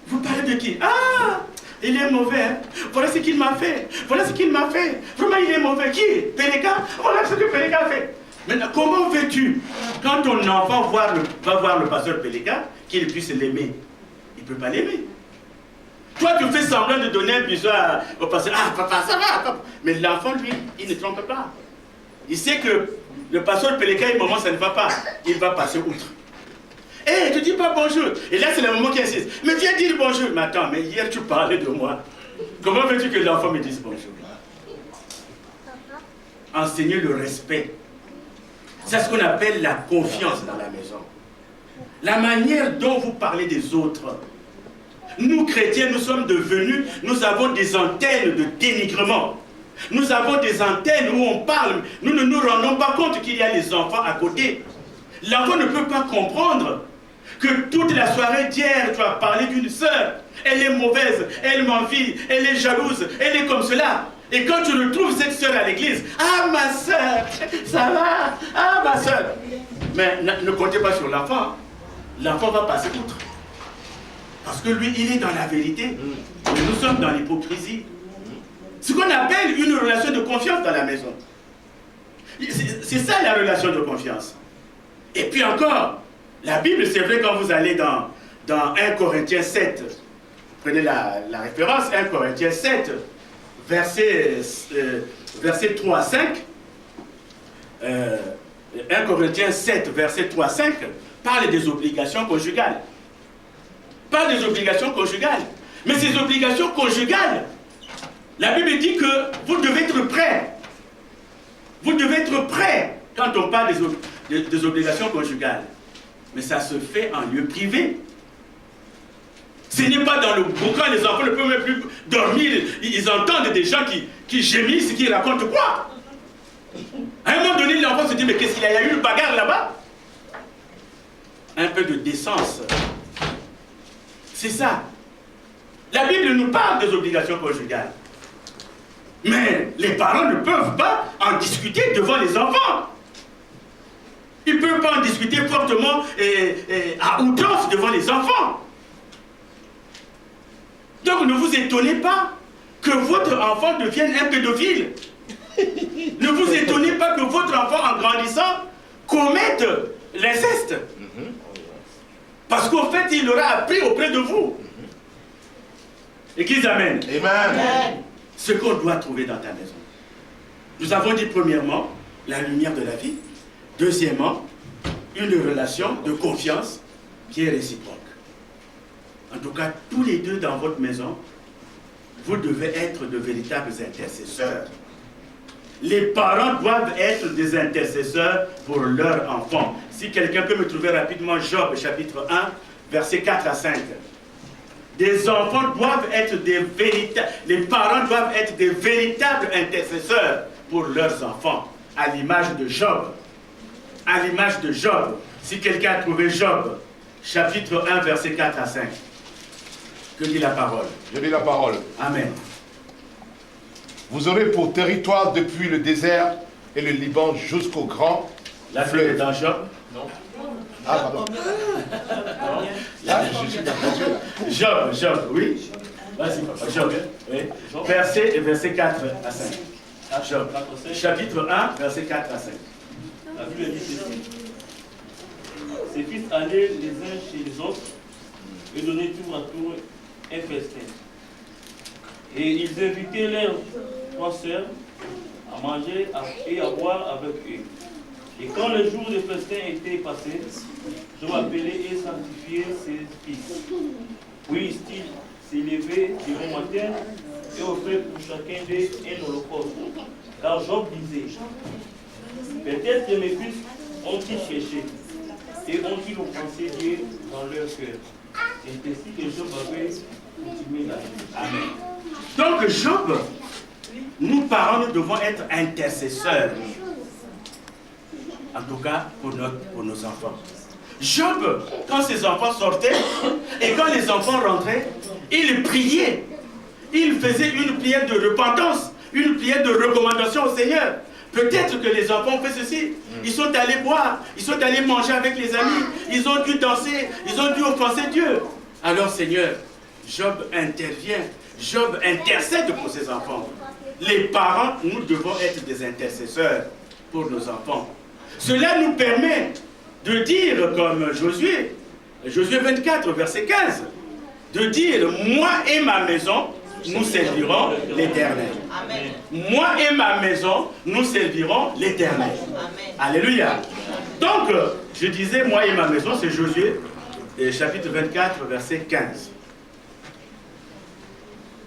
Speaker 1: Vous parlez de qui? Ah, il est mauvais, hein? Voilà ce qu'il m'a fait, voilà ce qu'il m'a fait, vraiment il est mauvais. Qui? Péléka? Voilà ce que Péléka fait. Maintenant, comment veux-tu, quand ton enfant va voir le pasteur Péléka, qu'il puisse l'aimer? Il ne peut pas l'aimer. Toi, tu fais semblant de donner un bisou au pasteur. Ah, papa, ça va, papa. Mais l'enfant, lui, il ne trompe pas. Il sait que le pasteur Péléka, il moment, ça ne va pas. Il va passer outre. Hé, tu ne dis pas bonjour. Et là, c'est le moment qui insiste. Mais viens dire bonjour. Mais attends, mais hier, tu parlais de moi. Comment veux-tu que l'enfant me dise bonjour? Enseigner le respect. C'est ce qu'on appelle la confiance dans la maison. La manière dont vous parlez des autres. Nous, chrétiens, nous sommes devenus, nous avons des antennes de dénigrement. Nous avons des antennes où on parle. Nous ne nous rendons pas compte qu'il y a les enfants à côté. L'enfant ne peut pas comprendre que toute la soirée d'hier, tu as parlé d'une sœur. Elle est mauvaise, elle m'envie, elle est jalouse, elle est comme cela. Et quand tu retrouves cette sœur à l'église, ah ma sœur, ça va, ah ma sœur. Mais ne comptez pas sur l'enfant. L'enfant va passer outre. Parce que lui, il est dans la vérité. Mais nous sommes dans l'hypocrisie. Ce qu'on appelle une relation de confiance dans la maison. C'est ça la relation de confiance. Et puis encore, la Bible, c'est vrai quand vous allez dans 1 Corinthiens 7, prenez la référence, 1 Corinthiens 7, verset 3 à 5, 1 Corinthiens 7, verset 3 à 5, parle des obligations conjugales. Parle des obligations conjugales. Mais ces obligations conjugales, la Bible dit que vous devez être prêts. Vous devez être prêts quand on parle des obligations conjugales. Mais ça se fait en lieu privé. Ce n'est pas dans le boucan, les enfants ne peuvent même plus dormir. Ils entendent des gens qui gémissent, qui racontent quoi? À un moment donné, l'enfant se dit, mais qu'est-ce qu'il y a? Il y a eu une bagarre là-bas? Un peu de décence. C'est ça. La Bible nous parle des obligations conjugales. Mais les parents ne peuvent pas en discuter devant les enfants. Ils ne peuvent pas en discuter fortement et à outrance devant les enfants. Donc ne vous étonnez pas que votre enfant devienne un pédophile. Ne vous étonnez pas que votre enfant, en grandissant, commette l'inceste. Parce qu'en fait, il l'aura appris auprès de vous. Église, amen.
Speaker 2: Amen.
Speaker 1: Ce qu'on doit trouver dans ta maison. Nous avons dit premièrement, la lumière de la vie. Deuxièmement, une relation de confiance qui est réciproque. En tout cas, tous les deux dans votre maison, vous devez être de véritables intercesseurs. Les parents doivent être des intercesseurs pour leurs enfants. Si quelqu'un peut me trouver rapidement Job, chapitre 1, versets 4 à 5. Des enfants doivent être des véritables... Les parents doivent être des véritables intercesseurs pour leurs enfants, à l'image de Job. À l'image de Job. Si quelqu'un a trouvé Job, chapitre 1, versets 4 à 5. Que dit la parole?
Speaker 2: Je lis la parole.
Speaker 1: Amen.
Speaker 2: Vous aurez pour territoire depuis le désert et le Liban jusqu'au grand
Speaker 1: La fleuve est dans Job?
Speaker 3: Non.
Speaker 2: Ah, pardon. Là, je suis d'accord.
Speaker 1: Job, oui. Vas-y, papa. Job, oui. Verset 4 à 5. Job. Chapitre 1, verset 4 à 5.
Speaker 3: La Bible dit ceci. Ses fils allaient les uns chez les autres et donnaient tour à tour un festin. Et ils invitaient leurs 3 sœurs à manger et à boire avec eux. Et quand le jour de festin était passé, Job appelait et sanctifiait ses fils. Puis il s'élevait du bon matin et offrait pour chacun d'eux un holocauste. Car Job disait, peut-être que mes fils ont-ils cherché et ont-ils offensé Dieu dans leur cœur. C'est ainsi que Job avait continué la vie.
Speaker 1: Amen. Donc Job, nous parents, nous devons être intercesseurs. En tout cas, pour nos enfants. Job, quand ses enfants sortaient, et quand les enfants rentraient, il priait. Il faisait une prière de repentance, une prière de recommandation au Seigneur. Peut-être que les enfants ont fait ceci. Ils sont allés boire, ils sont allés manger avec les amis, ils ont dû danser, ils ont dû offenser Dieu. Alors Seigneur, Job intervient, Job intercède pour ses enfants. Les parents, nous devons être des intercesseurs pour nos enfants. Cela nous permet de dire comme Josué, Josué 24, verset 15, de dire, moi et ma maison, nous servirons l'Éternel. Moi et ma maison, nous servirons l'Éternel. Alléluia. Donc, je disais, moi et ma maison, c'est Josué, chapitre 24, verset 15.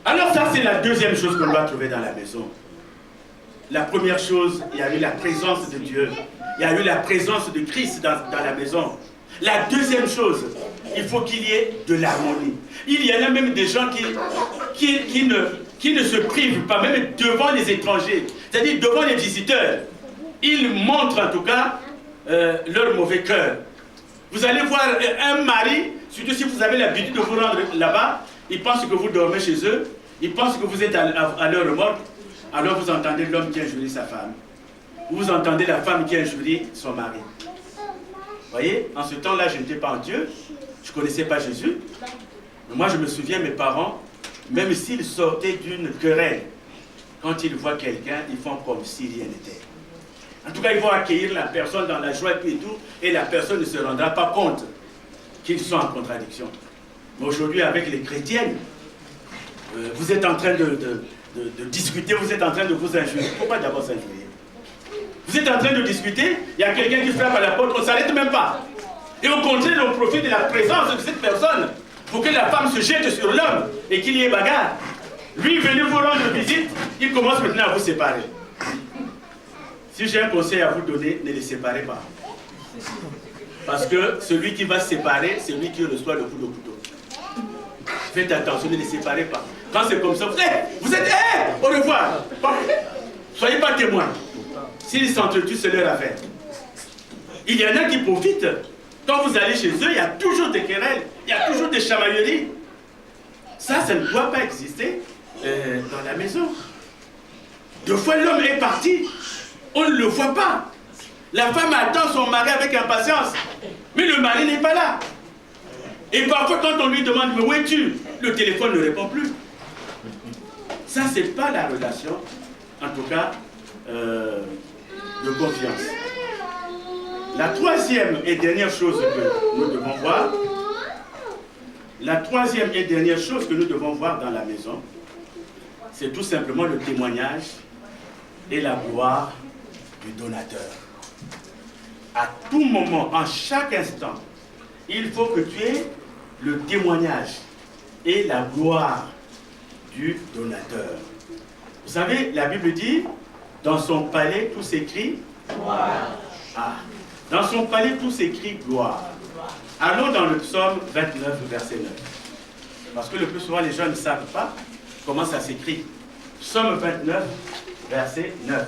Speaker 1: Alors ça, c'est la deuxième chose qu'on doit trouver dans la maison. La première chose, il y a eu la présence de Dieu. Il y a eu la présence de Christ dans la maison. La deuxième chose, il faut qu'il y ait de l'harmonie. Il y en a même des gens qui ne se privent pas, même devant les étrangers, c'est-à-dire devant les visiteurs. Ils montrent en tout cas leur mauvais cœur. Vous allez voir un mari, surtout si vous avez l'habitude de vous rendre là-bas, ils pensent que vous dormez chez eux, ils pensent que vous êtes à leur remorque, alors vous entendez l'homme qui injurie sa femme. Vous entendez la femme qui injurie son mari. Vous voyez, en ce temps-là, je n'étais pas en Dieu, je ne connaissais pas Jésus. Mais moi, je me souviens, mes parents, même s'ils sortaient d'une querelle, quand ils voient quelqu'un, ils font comme si rien n'était. En tout cas, ils vont accueillir la personne dans la joie et tout, et la personne ne se rendra pas compte qu'ils sont en contradiction. Mais aujourd'hui, avec les chrétiennes, vous êtes en train de discuter, vous êtes en train de vous injurier. Pourquoi d'abord s'injurier? Vous êtes en train de discuter, il y a quelqu'un qui frappe à la porte, on ne s'arrête même pas. Et au contraire, on profite de la présence de cette personne pour que la femme se jette sur l'homme et qu'il y ait bagarre. Lui, venu vous rendre visite, il commence maintenant à vous séparer. Si j'ai un conseil à vous donner, ne les séparez pas. Parce que celui qui va se séparer, c'est lui qui reçoit le coup de couteau. Faites attention, ne les séparez pas. Quand c'est comme ça, vous êtes, au revoir. Soyez pas témoins. S'ils s'entretuent, c'est leur affaire. Il y en a qui profitent. Quand vous allez chez eux, il y a toujours des querelles, il y a toujours des chamailleries. Ça ne doit pas exister dans la maison. Deux fois l'homme est parti, on ne le voit pas. La femme attend son mari avec impatience, mais le mari n'est pas là. Et parfois, quand on lui demande, mais où es-tu? Le téléphone ne répond plus. Ça, ce n'est pas la relation, en tout cas, de confiance. La troisième et dernière chose que nous devons voir, dans la maison, c'est tout simplement le témoignage et la gloire du donateur. À tout moment, en chaque instant, il faut que tu aies le témoignage et la gloire du donateur. Vous savez, la Bible dit, dans son palais, tout s'écrit gloire. Ah, dans son palais, tout s'écrit gloire. Allons dans le psaume 29, verset 9. Parce que le plus souvent, les gens ne savent pas comment ça s'écrit. Psaume 29, verset 9.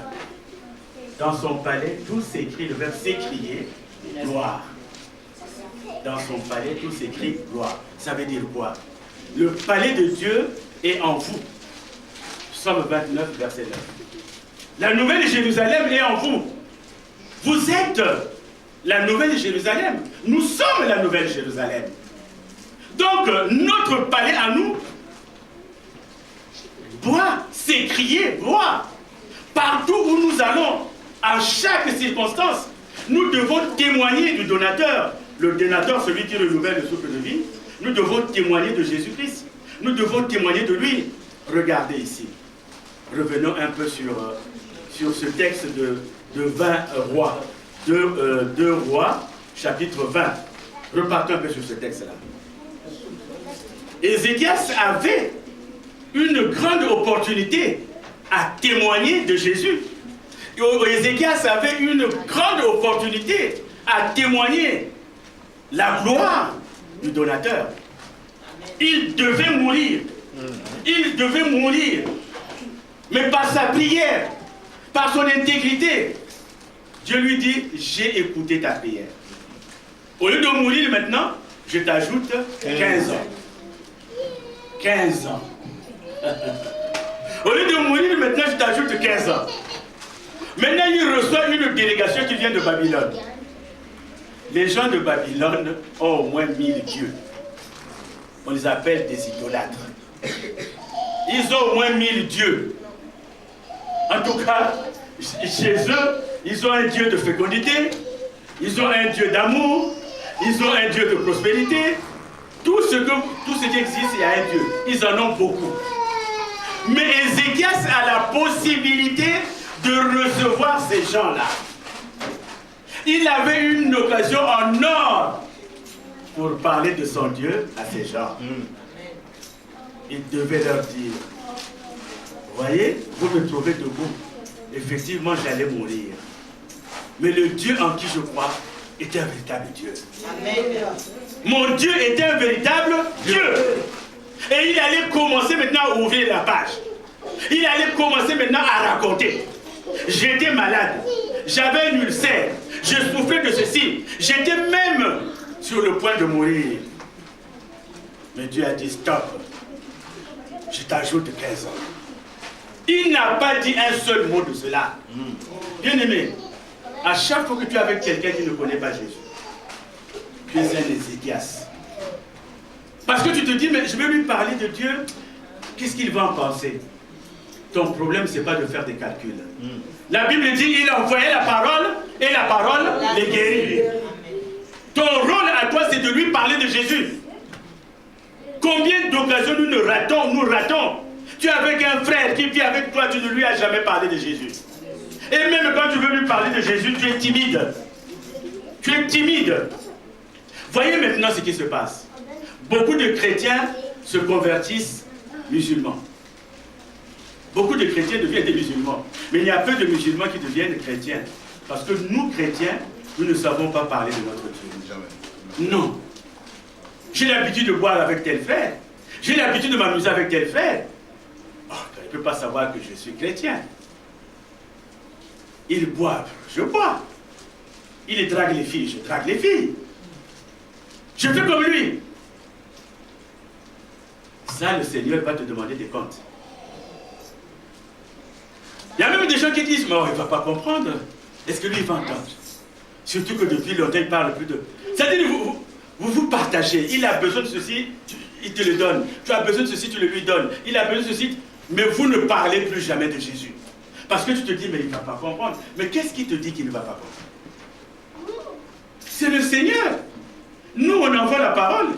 Speaker 1: Dans son palais, tout s'écrit, le verbe s'écrier, gloire. Dans son palais, tout s'écrit gloire. Ça veut dire quoi? Le palais de Dieu est en vous. Psaume 29, verset 9. La nouvelle Jérusalem est en vous. Vous êtes la nouvelle Jérusalem. Nous sommes la nouvelle Jérusalem. Donc, notre palais à nous doit s'écrier, doit. Partout où nous allons, à chaque circonstance, nous devons témoigner du donateur. Le donateur, celui qui renouvelle le souffle de vie. Nous devons témoigner de Jésus-Christ. Nous devons témoigner de lui. Regardez ici. Revenons un peu sur ce texte de 20 rois. 2 rois, chapitre 20. Repartons un peu sur ce texte-là. Ézéchias avait une grande opportunité à témoigner de Jésus. Ézéchias avait une grande opportunité à témoigner la gloire du donateur. Il devait mourir. Il devait mourir. Mais par sa prière, par son intégrité, Dieu lui dit, j'ai écouté ta prière. Au lieu de mourir maintenant, je t'ajoute 15 ans. 15 ans. Au lieu de mourir maintenant, je t'ajoute 15 ans. Maintenant, il reçoit une délégation qui vient de Babylone. Les gens de Babylone ont au moins 1000 dieux. On les appelle des idolâtres. Ils ont au moins 1000 dieux. En tout cas, chez eux, ils ont un Dieu de fécondité, ils ont un Dieu d'amour, ils ont un Dieu de prospérité. Tout ce qui existe, il y a un Dieu. Ils en ont beaucoup. Mais Ézéchias a la possibilité de recevoir ces gens-là. Il avait une occasion en or pour parler de son Dieu à ces gens. Il devait leur dire, voyez, vous me trouvez debout. Effectivement, j'allais mourir. Mais le Dieu en qui je crois est un véritable Dieu. Amen. Mon Dieu est un véritable Dieu. Et il allait commencer maintenant à ouvrir la page. Il allait commencer maintenant à raconter. J'étais malade. J'avais un ulcère. Je souffrais de ceci. J'étais même sur le point de mourir. Mais Dieu a dit stop. Je t'ajoute 15 ans. Il n'a pas dit un seul mot de cela. Bien-aimé, à chaque fois que tu es avec quelqu'un qui ne connaît pas Jésus, tu es un Ézéchias. Parce que tu te dis, mais je vais lui parler de Dieu, qu'est-ce qu'il va en penser? Ton problème, ce n'est pas de faire des calculs. La Bible dit, il a envoyé la parole, et la parole les guérit. Ton rôle à toi, c'est de lui parler de Jésus. Combien d'occasions nous ratons? Tu es avec un frère qui vit avec toi, tu ne lui as jamais parlé de Jésus. Et même quand tu veux lui parler de Jésus, tu es timide. Tu es timide. Voyez maintenant ce qui se passe. Beaucoup de chrétiens se convertissent musulmans. Beaucoup de chrétiens deviennent des musulmans. Mais il y a peu de musulmans qui deviennent chrétiens. Parce que nous, chrétiens, nous ne savons pas parler de notre Dieu. Non. J'ai l'habitude de boire avec tel frère. J'ai l'habitude de m'amuser avec tel frère. Oh, il ne peut pas savoir que je suis chrétien. Il boit, je bois. Il drague les filles, je drague les filles. Je fais comme lui. Ça, le Seigneur va te demander des comptes. Il y a même des gens qui disent, mais oh, il ne va pas comprendre. Est-ce que lui, il va entendre? Surtout que depuis longtemps, il parle plus de... C'est-à-dire, vous partagez. Il a besoin de ceci, il te le donne. Tu as besoin de ceci, tu le lui donnes. Il a besoin de ceci, mais vous ne parlez plus jamais de Jésus. Parce que tu te dis, mais il ne va pas comprendre. Mais qu'est-ce qui te dit qu'il ne va pas comprendre? C'est le Seigneur. Nous, on envoie la parole.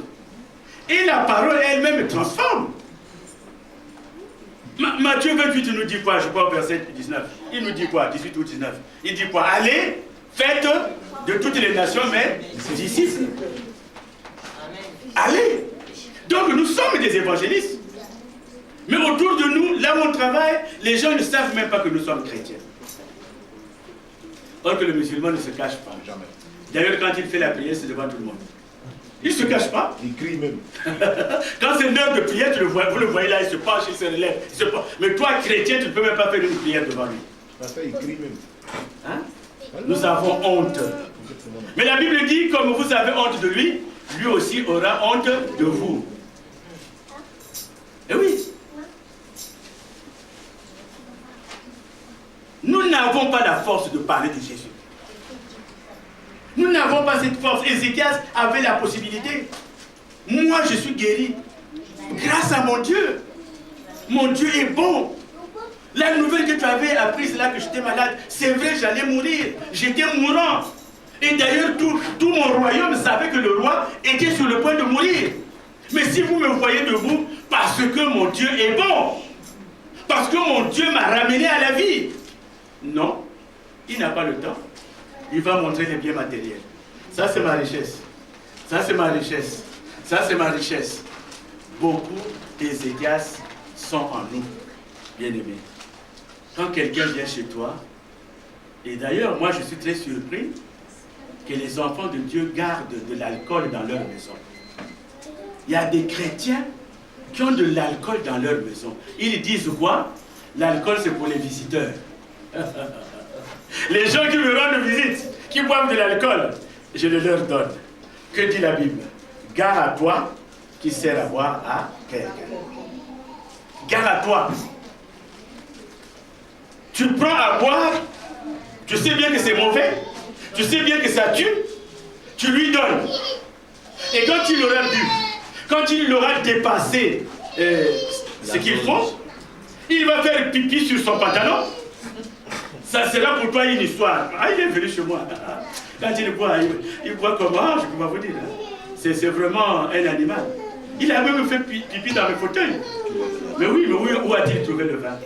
Speaker 1: Et la parole elle-même transforme. Matthieu 28 nous dit quoi? Je crois au verset 19. Il nous dit quoi? 18 ou 19. Il dit quoi? Allez, faites de toutes les nations, mais disciples. Allez. Donc nous sommes des évangélistes. Mais autour de nous, là où on travaille, les gens ne savent même pas que nous sommes chrétiens. Or que le musulman ne se cache pas. Jamais. D'ailleurs, quand il fait la prière, c'est devant tout le monde. Il ne se cache pas.
Speaker 2: Il crie même.
Speaker 1: Quand c'est l'heure de prière, tu le vois, vous le voyez là, il se penche, il se relève. Mais toi, chrétien, tu ne peux même pas faire une prière devant lui.
Speaker 2: Il crie même.
Speaker 1: Hein? Nous avons honte. Mais la Bible dit, comme vous avez honte de lui, lui aussi aura honte de vous. n'avons pas la force de parler de Jésus. Nous n'avons pas cette force. Ézéchias avait la possibilité. Moi, je suis guéri. Grâce à mon Dieu. Mon Dieu est bon. La nouvelle que tu avais apprise là, que j'étais malade, c'est vrai, j'allais mourir. J'étais mourant. Et d'ailleurs, tout mon royaume savait que le roi était sur le point de mourir. Mais si vous me voyez debout, parce que mon Dieu est bon. Parce que mon Dieu m'a ramené à la vie. Non, il n'a pas le temps. Il va montrer les biens matériels. Ça, c'est ma richesse. Ça, c'est ma richesse. Ça, c'est ma richesse. Beaucoup d'Ézéchias sont en nous, bien-aimés. Quand quelqu'un vient chez toi, et d'ailleurs, moi, je suis très surpris que les enfants de Dieu gardent de l'alcool dans leur maison. Il y a des chrétiens qui ont de l'alcool dans leur maison. Ils disent quoi? L'alcool, c'est pour les visiteurs. Les gens qui me rendent visite, qui boivent de l'alcool, je le leur donne. Que dit la Bible? Gare à toi qui sert à boire à quelqu'un. Gare à toi. Tu prends à boire, tu sais bien que c'est mauvais, tu sais bien que ça tue, tu lui donnes. Et quand il aura bu, quand il aura dépassé ce qu'il faut, il va faire pipi sur son pantalon. Ça sera pour toi une histoire. Ah, il est venu chez moi. Quand il boit comment? Je peux pas vous dire. C'est vraiment un animal. Il a même fait pipi dans le fauteuil. Mais oui, où a-t-il trouvé le vin?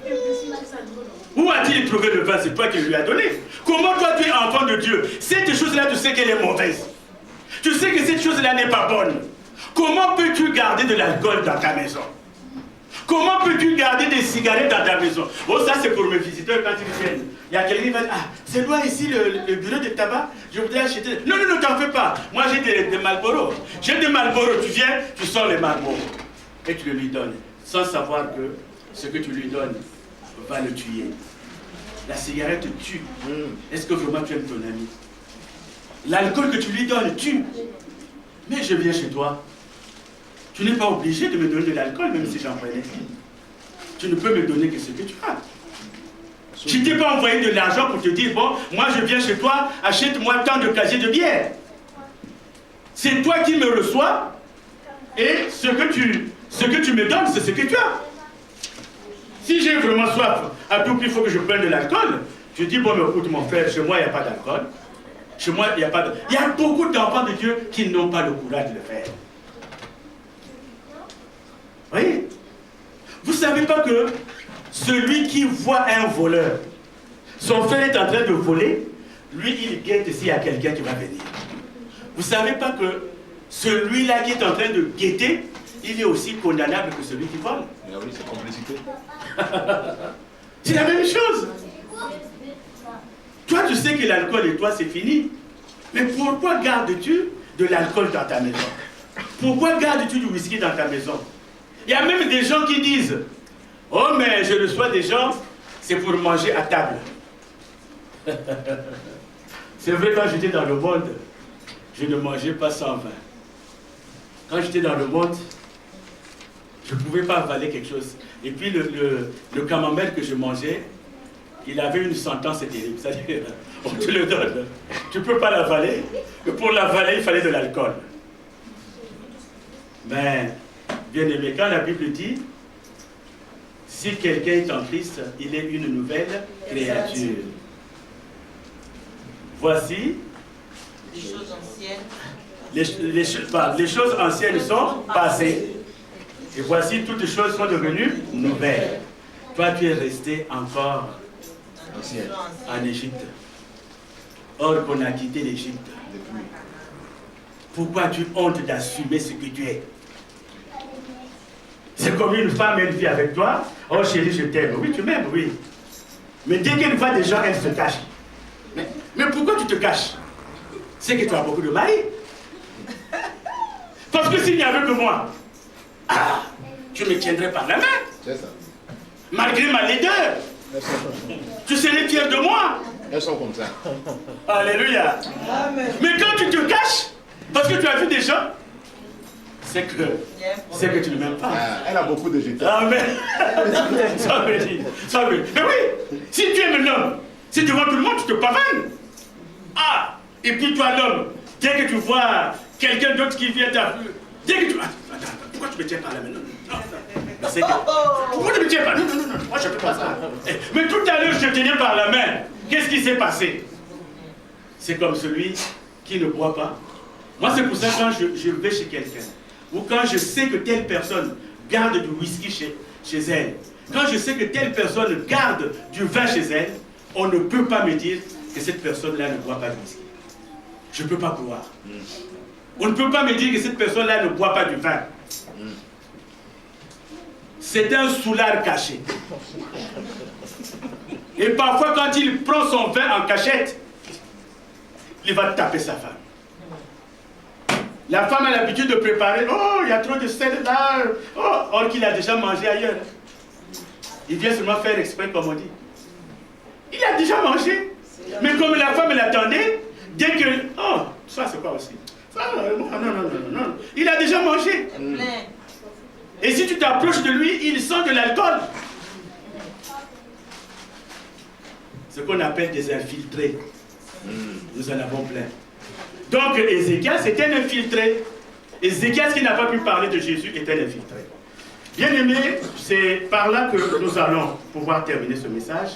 Speaker 1: Où a-t-il trouvé le vin? C'est toi qui lui as donné. Comment toi tu es enfant de Dieu? Cette chose-là, tu sais qu'elle est mauvaise. Tu sais que cette chose-là n'est pas bonne. Comment peux-tu garder de l'alcool dans ta maison? Comment peux-tu garder des cigarettes dans ta maison? Oh, ça c'est pour mes visiteurs quand ils viennent. Il y a quelqu'un qui va dire, ah, c'est loin ici le bureau de tabac, je voudrais acheter. Non, non, non, t'en fais pas. Moi j'ai des Marlboro. J'ai des Marlboro, tu viens, tu sors les Marlboro. Et tu le lui donnes, sans savoir que ce que tu lui donnes va le tuer. La cigarette tue. Est-ce que vraiment tu aimes ton ami? L'alcool que tu lui donnes tue. Mais je viens chez toi. Tu n'es pas obligé de me donner de l'alcool, même si j'en prenais. Tu ne peux me donner que ce que tu as. Je ne t'ai pas envoyé de l'argent pour te dire, bon, moi je viens chez toi, achète-moi tant de casiers de bière. C'est toi qui me reçois, et ce que tu me donnes, c'est ce que tu as. Si j'ai vraiment soif, à tout prix, il faut que je prenne de l'alcool, je dis, bon, mais écoute mon frère, chez moi, il n'y a pas d'alcool. Chez moi, il n'y a pas de... Il y a beaucoup d'enfants de Dieu qui n'ont pas le courage de le faire. Voyez? Vous ne savez pas que celui qui voit un voleur, son frère est en train de voler, lui, il guette s'il y a quelqu'un qui va venir. Vous ne savez pas que celui-là qui est en train de guetter, il est aussi condamnable que celui qui vole.
Speaker 2: Mais oui, c'est complicité.
Speaker 1: C'est la même chose. Toi, tu sais que l'alcool et toi, c'est fini. Mais pourquoi gardes-tu de l'alcool dans ta maison? Pourquoi gardes-tu du whisky dans ta maison? Il y a même des gens qui disent, oh, mais je reçois des gens, c'est pour manger à table. C'est vrai, quand j'étais dans le monde, je ne mangeais pas sans vin. Quand j'étais dans le monde, je ne pouvais pas avaler quelque chose. Et puis le camembert que je mangeais, il avait une sentence terrible. C'est-à-dire, on te le donne. Tu ne peux pas l'avaler. Et pour l'avaler, il fallait de l'alcool. Mais, bien aimé, quand la Bible dit, si quelqu'un est en Christ, il est une nouvelle créature. Voici
Speaker 4: Les choses anciennes.
Speaker 1: les choses anciennes sont passées. Et voici toutes les choses sont devenues nouvelles. Toi, tu es resté encore en Égypte. Or qu'on a quitté l'Égypte. Pourquoi tu hontes d'assumer ce que tu es? C'est comme une femme, elle vit avec toi. Oh chérie, je t'aime. Oui, tu m'aimes, oui. Mais dès qu'elle voit des gens, elle se cache. Mais pourquoi tu te caches? C'est que tu as beaucoup de mari. Parce que s'il n'y avait que moi, ah, tu me tiendrais par la main.
Speaker 2: C'est ça.
Speaker 1: Malgré ma laideur. Tu serais fier de moi.
Speaker 2: Elles sont comme ça.
Speaker 1: Alléluia. Amen. Mais quand tu te caches, parce que tu as vu des gens, c'est que tu ne m'aimes pas.
Speaker 2: Ah, elle a beaucoup de jetons.
Speaker 1: Amen. Ça me dit. Mais oui, si tu aimes l'homme, Si devant tout le monde, tu te pavanes. Ah, et puis toi, l'homme, dès que tu vois quelqu'un d'autre qui vient t'appeler, dès que tu... Attends, pourquoi tu me tiens par la main? Non. Pourquoi tu me tiens par... Non, moi je ne peux pas ça. Mais tout à l'heure, je te tenais par la main. Qu'est-ce qui s'est passé? C'est comme celui qui ne boit pas. Moi, c'est pour ça que quand je vais chez quelqu'un, ou quand je sais que telle personne garde du whisky chez elle, quand je sais que telle personne garde du vin chez elle, on ne peut pas me dire que cette personne-là ne boit pas de whisky. Je ne peux pas croire. On ne peut pas me dire que cette personne-là ne boit pas du vin. C'est un soulard caché. Et parfois, quand il prend son vin en cachette, il va taper sa femme. La femme a l'habitude de préparer. Oh, il y a trop de sel là. Oh, or qu'il a déjà mangé ailleurs. Il vient seulement faire exprès, comme on dit. Il a déjà mangé. Mais comme la femme l'attendait, dès que... Oh, ça c'est quoi aussi? Non. Il a déjà mangé. Et si tu t'approches de lui, il sent de l'alcool. Ce qu'on appelle des infiltrés. Nous en avons plein. Donc Ézéchias c'était un infiltré. Ézéchias qui n'a pas pu parler de Jésus était un infiltré. Bien aimé, c'est par là que nous allons pouvoir terminer ce message.